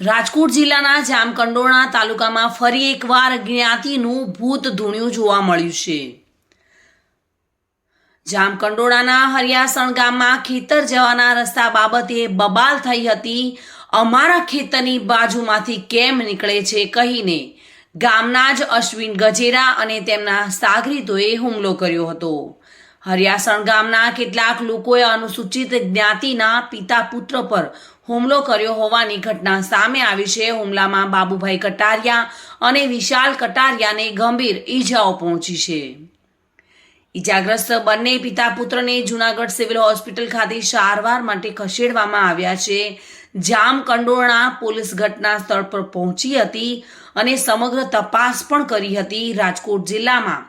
રાજકોટ જિલ્લાના જામકંડોરણા તાલુકામાં ફરી એકવાર જ્ઞાતિનું ભૂત ધૂણ્યું જોવા મળ્યું છે। જામકંડોરણાના હરિયાસણ ગામમાં ખેતર જવાના રસ્તા બાબતે બબાલ થઈ હતી। અમારા ખેતરની બાજુમાંથી કેમ નીકળે છે કહીને ગામના જ અશ્વિન ગજેરા અને તેમના સાગરીતોએ હુમલો કર્યો હતો। હરિયાસણ ગામના કેટલાક લોકોએ અનુસૂચિત જ્ઞાતિના પિતા પુત્ર પર હુમલો કર્યો હોવાની ઘટના સામે આવી છે। હુમલામાં બાબુભાઈ કટારિયા અને વિશાલ કટારિયાને ગંભીર ઈજાઓ પહોંચી છે। ઈજાગ્રસ્ત બંને પિતા પુત્રને જૂનાગઢ સિવિલ હોસ્પિટલ ખાતે સારવાર માટે ખસેડવામાં આવ્યા છે। જામકંડોરણા પોલીસ ઘટના સ્થળ પર પહોંચી હતી અને સમગ્ર તપાસ પણ કરી હતી। રાજકોટ જિલ્લામાં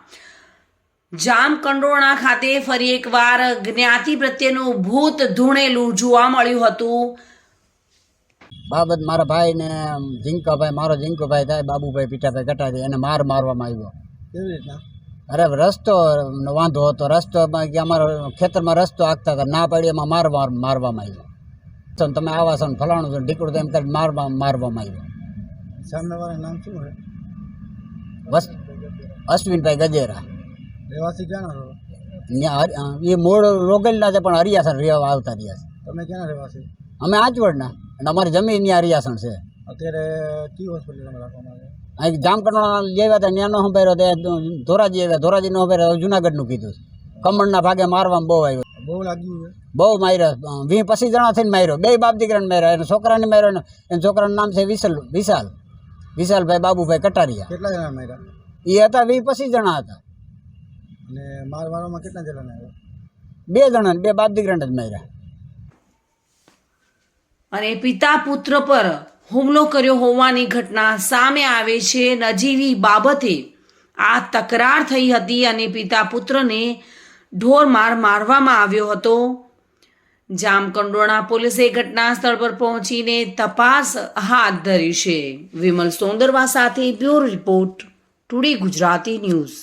જામકંડોરણા ખાતે ફરી એકવાર જ્ઞાતિ પ્રત્યેનું ભૂત ધૂણેલું જોવા મળ્યું હતું। બાબત મારા ભાઈ ને જીંકાભાઈ, મારો જીંકાભાઈ થાય, બાબુભાઈ પીઠાભાઈ કટારી, એને મારવામાં આવ્યો। કેવી રીતના? અરે રસ્તો વાંધો હતો, રસ્તોમાં કે અમારા ખેતરમાં રસ્તો આખતા હતા, ના પાડી એમાં મારવામાં આવ્યો। તમે આવા છો ને ફલાણું છો ઢીકડું તો એમ કરી મારવામાં આવ્યો। સામેવાળા નામ શું છે? બસ અશ્વિનભાઈ ગજેરા। રહેવાસી ક્યાંના છો? એ મૂળ રોગેલના છે પણ હરિયાસણ રહેવા આવતા રહ્યા છે। તમે ક્યાંના રહેવાસી? અમે આજવડના, અને અમારી જમીન ત્યાં હરિયાસણ છે। અત્યારે કઈ હોસ્પિટલમાં રાખવામાં આવે? અહીં જામકંડોરણા લેવા હતા, ત્યાંનો સંભાળ્યો, ત્યાં ધોરાજી આવ્યા, ધોરાજીનો સંભાળ્યો, જુનાગઢનું કીધું। કમળના ભાગે મારવામાં બહુ આવ્યો, બહુ લાગ્યું છે? બહુ માર્યો। 20-25 જણા થઈને માર્યો, બે બાપ દીકરાને માર્યા, એને છોકરાને માર્યો, એના છોકરાનું નામ છે વિશાલભાઈ બાબુભાઈ કટારિયા। કેટલા જણા માર્યા? એ હતા 20-25 જણા હતા। અને મારવાળામાં કેટલા જણા આવ્યા? 2 જણા, 2 બાપ દીકરાને જ માર્યા। અને પિતા પુત્ર પર હુમલો કર્યો હોવાની ઘટના સામે આવે છે। નજીવી બાબતે આ તકરાર થઈ હતી અને પિતા પુત્રને ઢોરમાર મારવામાં આવ્યો હતો। જામકંડોરણા પોલીસે ઘટના સ્થળ પર પહોંચીને તપાસ હાથ ધરી છે। વિમલ સોંદરવા સાથે bureau report, today Gujarati news.